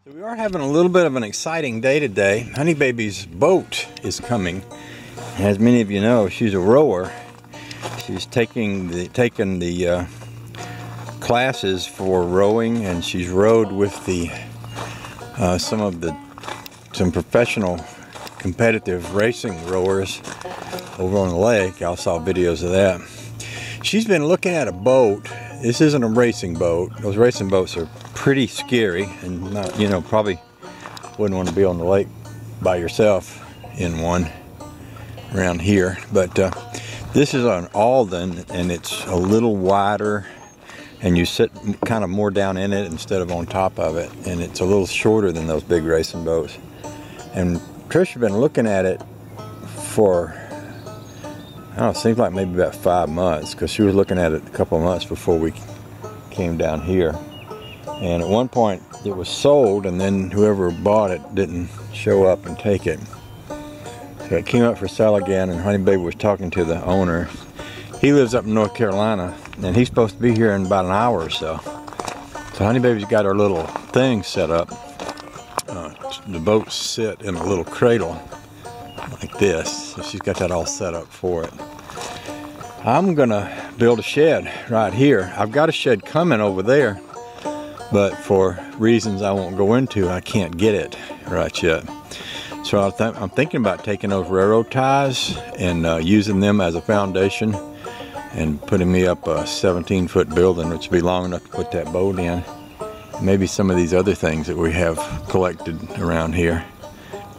So we are having a little bit of an exciting day today. Honey Baby's boat is coming. As many of you know, she's a rower. She's taking the classes for rowing, and she's rowed with the some professional competitive racing rowers over on the lake. I saw videos of that. She's been looking at a boat. This isn't a racing boat. Those racing boats are pretty scary, and not, you know, probably wouldn't want to be on the lake by yourself in one around here. But this is an Alden, and it's a little wider, and you sit kind of more down in it instead of on top of it, and it's a little shorter than those big racing boats. And Trish has been looking at it for, I don't know, it seems like maybe about 5 months, because she was looking at it a couple of months before we came down here. And at one point it was sold, and then whoever bought it didn't show up and take it. So it came up for sale again, and Honey Baby was talking to the owner. He lives up in North Carolina, and he's supposed to be here in about an hour or so. So Honey Baby's got her little thing set up. The boats sit in a little cradle like this, so she's got that all set up for it. I'm gonna build a shed right here. I've got a shed coming over there, but for reasons I won't go into, I can't get it right yet. So I'm thinking about taking those railroad ties and using them as a foundation and putting me up a 17-foot building, which would be long enough to put that boat in. Maybe some of these other things that we have collected around here,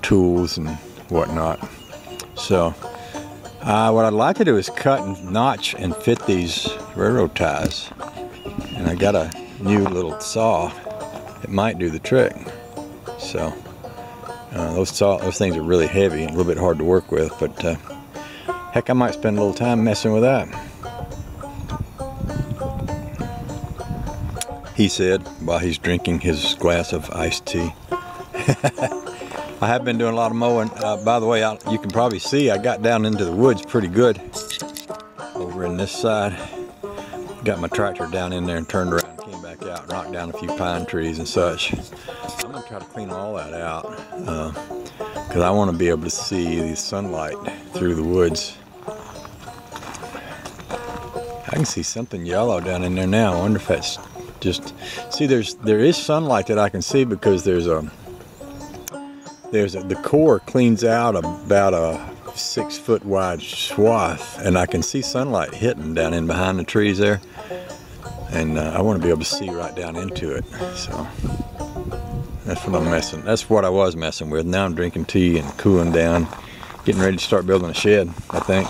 tools and whatnot. So what I'd like to do is cut and notch and fit these railroad ties. And I got a new little saw. It might do the trick. So those things are really heavy and a little bit hard to work with, but heck, I might spend a little time messing with that. He said while he's drinking his glass of iced tea. I have been doing a lot of mowing. By the way, you can probably see I got down into the woods pretty good over in this side. Got my tractor down in there and turned around, came back out, and knocked down a few pine trees and such. I'm gonna try to clean all that out because I want to be able to see the sunlight through the woods. I can see something yellow down in there now. I wonder if that's just, see, there is sunlight that I can see, because the core cleans out about a 6-foot wide swath, and I can see sunlight hitting down in behind the trees there, and I want to be able to see right down into it. So that's what I was messing with. Now I'm drinking tea and cooling down, getting ready to start building a shed, I think.